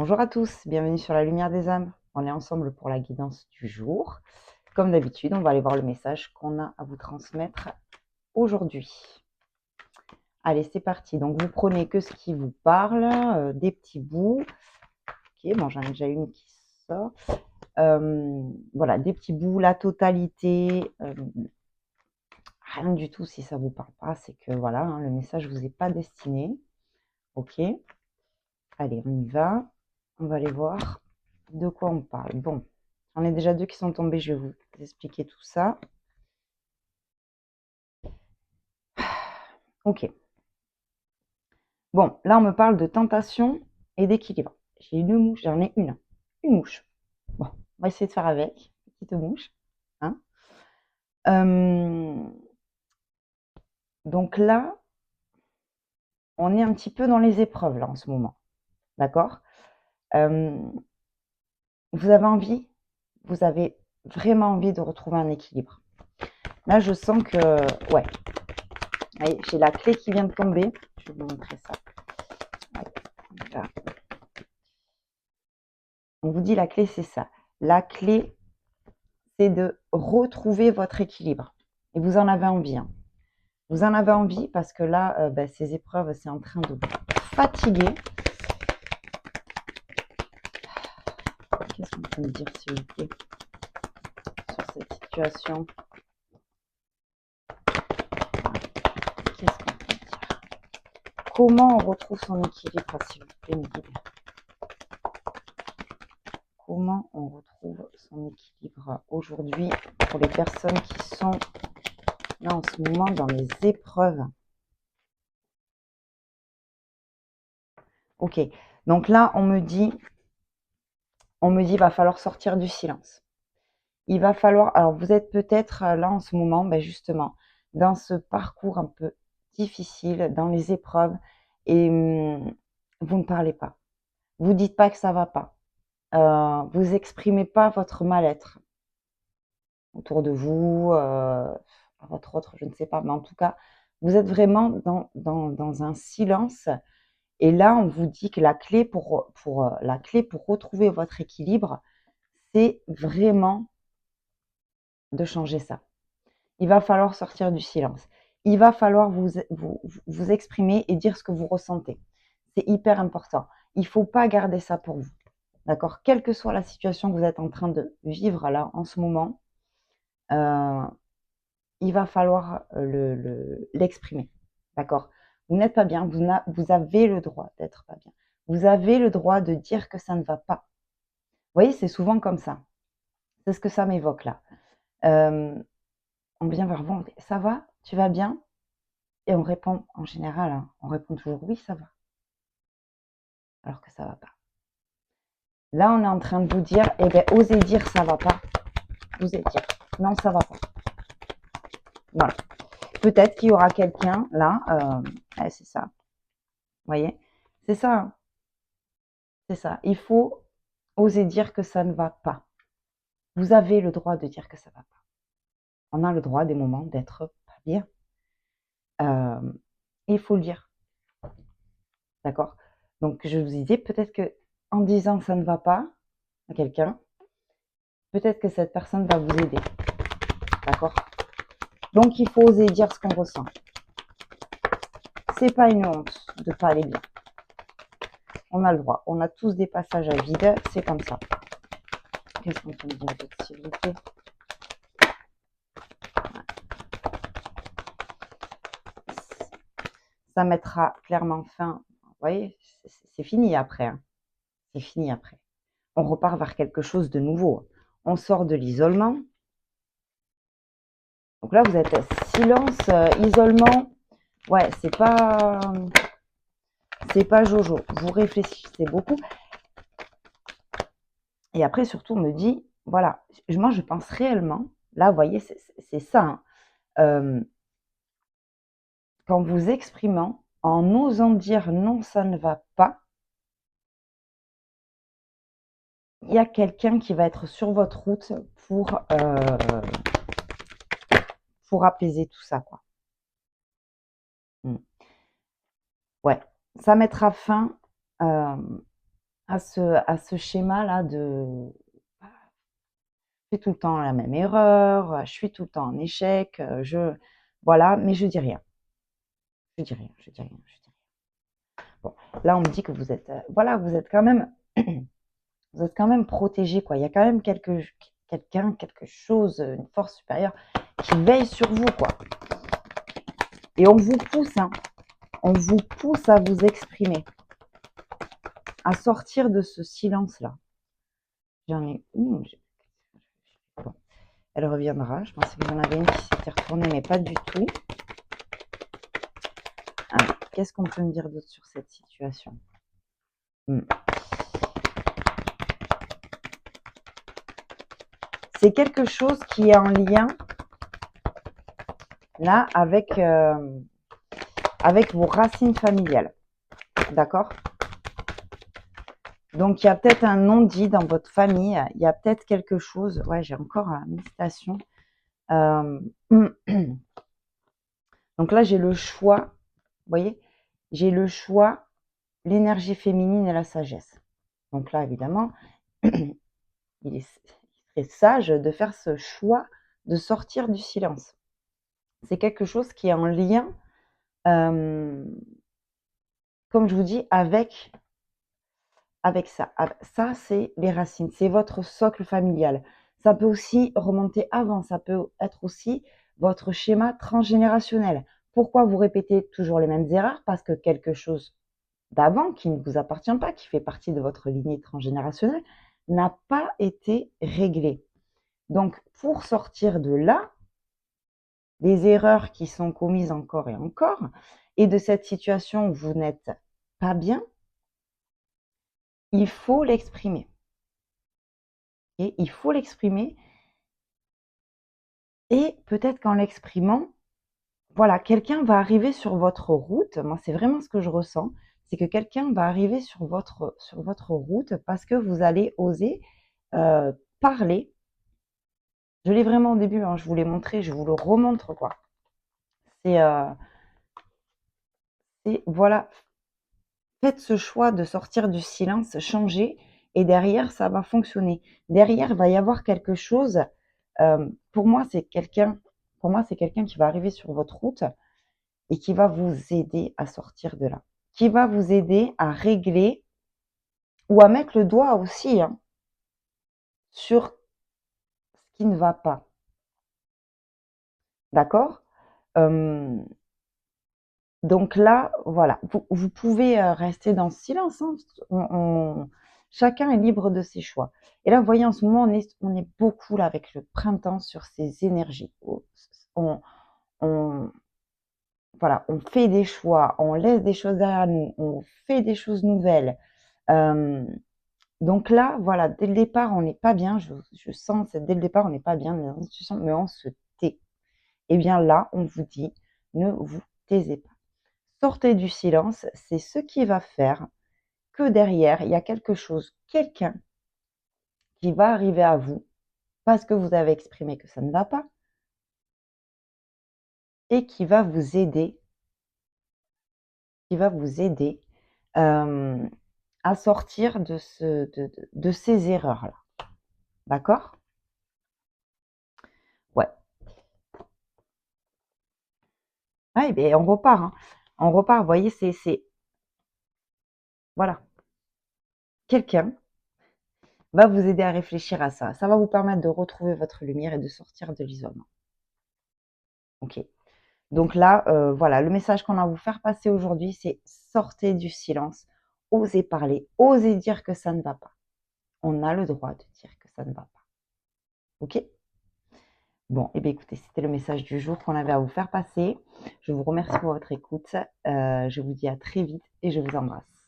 Bonjour à tous, bienvenue sur la lumière des âmes. On est ensemble pour la guidance du jour. Comme d'habitude, on va aller voir le message qu'on a à vous transmettre aujourd'hui. Allez, c'est parti. Donc, vous prenez que ce qui vous parle, des petits bouts. Ok, bon, j'en ai déjà une qui sort. Voilà, des petits bouts, la totalité. Rien du tout si ça ne vous parle pas, c'est que voilà, hein, le message ne vous est pas destiné. Ok, allez, on y va. On va aller voir de quoi on parle. Bon, j'en ai déjà deux qui sont tombés, je vais vous expliquer tout ça. Ok. Bon, là, on me parle de tentation et d'équilibre. J'ai une mouche, j'en ai une. Une mouche. Bon, on va essayer de faire avec. Petite mouche. Hein. Donc là, on est un petit peu dans les épreuves, là, en ce moment. D'accord. Vous avez envie, vous avez vraiment envie de retrouver un équilibre. Là, je sens que, ouais, j'ai la clé qui vient de tomber. Je vais vous montrer ça. Là. On vous dit la clé, c'est ça. La clé, c'est de retrouver votre équilibre. Et vous en avez envie. Hein. Vous en avez envie parce que là, ces épreuves, c'est en train de vous fatiguer. Qu'est-ce qu'on peut me dire, s'il vous plaît, sur cette situation? Qu'est-ce qu'on peut dire? Comment on retrouve son équilibre, s'il vous plaît, me guider? Comment on retrouve son équilibre aujourd'hui pour les personnes qui sont là en ce moment dans les épreuves? Ok, donc là, on me dit, il va falloir sortir du silence. Il va falloir, alors vous êtes peut-être là en ce moment, justement, dans ce parcours un peu difficile, dans les épreuves, et vous ne parlez pas. Vous dites pas que ça va pas. Vous exprimez pas votre mal-être autour de vous, à votre autre, je ne sais pas, mais en tout cas, vous êtes vraiment dans un silence. Et là, on vous dit que la clé pour retrouver votre équilibre, c'est vraiment de changer ça. Il va falloir sortir du silence. Il va falloir vous exprimer et dire ce que vous ressentez. C'est hyper important. Il ne faut pas garder ça pour vous. D'accord? Quelle que soit la situation que vous êtes en train de vivre là en ce moment, il va falloir l'exprimer. D'accord? Vous n'êtes pas bien, vous avez le droit d'être pas bien. Vous avez le droit de dire que ça ne va pas. Vous voyez, c'est souvent comme ça. C'est ce que ça m'évoque là. On vient vers vous, on dit, ça va? Tu vas bien? Et on répond, en général, hein, on répond toujours oui, ça va. Alors que ça va pas. Là, on est en train de vous dire, osez dire ça va pas. Osez dire, non, ça va pas. Voilà. Peut-être qu'il y aura quelqu'un là, c'est ça. Vous voyez? C'est ça. Hein. C'est ça. Il faut oser dire que ça ne va pas. Vous avez le droit de dire que ça ne va pas. On a le droit des moments d'être pas bien. Il faut le dire. D'accord? Donc, je vous disais, peut-être que en disant ça ne va pas à quelqu'un, peut-être que cette personne va vous aider. D'accord? Donc, il faut oser dire ce qu'on ressent. C'est pas une honte de pas aller bien. On a le droit. On a tous des passages à vide. C'est comme ça. Qu'est-ce qu'on peut me dire d'autre, s'il vous plaît? Ça mettra clairement fin. Vous voyez, c'est fini après. Hein. C'est fini après. On repart vers quelque chose de nouveau. On sort de l'isolement. Donc là, vous êtes silence, isolement. Ouais, c'est pas Jojo. Vous réfléchissez beaucoup. Et après, surtout, on me dit, voilà, moi, je pense réellement, là, vous voyez, c'est ça. Hein, qu'en vous exprimant, en osant dire non, ça ne va pas, il y a quelqu'un qui va être sur votre route pour apaiser tout ça, quoi. Ouais, ça mettra fin à ce schéma-là de je fais tout le temps la même erreur, je suis tout le temps en échec, voilà, mais je dis rien. Je dis rien, je dis rien, je dis rien. Bon, là, on me dit que vous êtes, voilà, vous êtes quand même, vous êtes quand même protégé, quoi. Il y a quand même quelqu'un, quelque chose, une force supérieure qui veille sur vous, quoi. Et on vous pousse, hein, on vous pousse à vous exprimer, à sortir de ce silence-là. J'en ai une. Bon, elle reviendra. Je pensais que j'en avais une qui s'était retournée, mais pas du tout. Ah, qu'est-ce qu'on peut me dire d'autre sur cette situation? C'est quelque chose qui est en lien là avec vos racines familiales. D'accord? Donc, il y a peut-être un non-dit dans votre famille. Il y a peut-être quelque chose. Ouais, j'ai encore la méditation. Donc là, j'ai le choix. Vous voyez? J'ai le choix, l'énergie féminine et la sagesse. Donc là, évidemment, il serait sage de faire ce choix de sortir du silence. C'est quelque chose qui est en lien, comme je vous dis, avec ça. Ça, c'est les racines, c'est votre socle familial. Ça peut aussi remonter avant, ça peut être aussi votre schéma transgénérationnel. Pourquoi vous répétez toujours les mêmes erreurs? Parce que quelque chose d'avant, qui ne vous appartient pas, qui fait partie de votre lignée transgénérationnelle, n'a pas été réglé. Donc, pour sortir de là, des erreurs qui sont commises encore et encore, et de cette situation où vous n'êtes pas bien, il faut l'exprimer. Et il faut l'exprimer, et peut-être qu'en l'exprimant, voilà, quelqu'un va arriver sur votre route. Moi, c'est vraiment ce que je ressens, c'est que quelqu'un va arriver sur votre route parce que vous allez oser parler. Je l'ai vraiment au début, hein, je vous l'ai montré, je vous le remontre, quoi. C'est voilà, faites ce choix de sortir du silence, changez, et derrière, ça va fonctionner. Derrière, il va y avoir quelque chose. Pour moi, c'est quelqu'un qui va arriver sur votre route et qui va vous aider à sortir de là, qui va vous aider à régler ou à mettre le doigt aussi, hein, sur ce qui ne va pas. D'accord? Donc là, voilà, vous pouvez rester dans ce silence, hein. Chacun est libre de ses choix. Et là, vous voyez, en ce moment, on est beaucoup là avec le printemps sur ces énergies. On, on, voilà, on fait des choix, on laisse des choses derrière nous, on fait des choses nouvelles. Donc là, voilà, dès le départ, on n'est pas bien. Je sens que dès le départ, on n'est pas bien dans les institutions, mais on se tait. Et bien là, on vous dit, ne vous taisez pas. Sortez du silence, c'est ce qui va faire que derrière, il y a quelque chose, quelqu'un qui va arriver à vous parce que vous avez exprimé que ça ne va pas et qui va vous aider, à sortir de ces erreurs-là. D'accord? Ouais. Ah, et bien, on repart, hein. On repart, vous voyez, voilà. Quelqu'un va vous aider à réfléchir à ça. Ça va vous permettre de retrouver votre lumière et de sortir de l'isolement. Ok. Donc là, voilà, le message qu'on a à vous faire passer aujourd'hui, c'est sortez du silence, osez parler, osez dire que ça ne va pas. On a le droit de dire que ça ne va pas. Ok? Bon, et bien écoutez, c'était le message du jour qu'on avait à vous faire passer. Je vous remercie pour votre écoute. Je vous dis à très vite et je vous embrasse.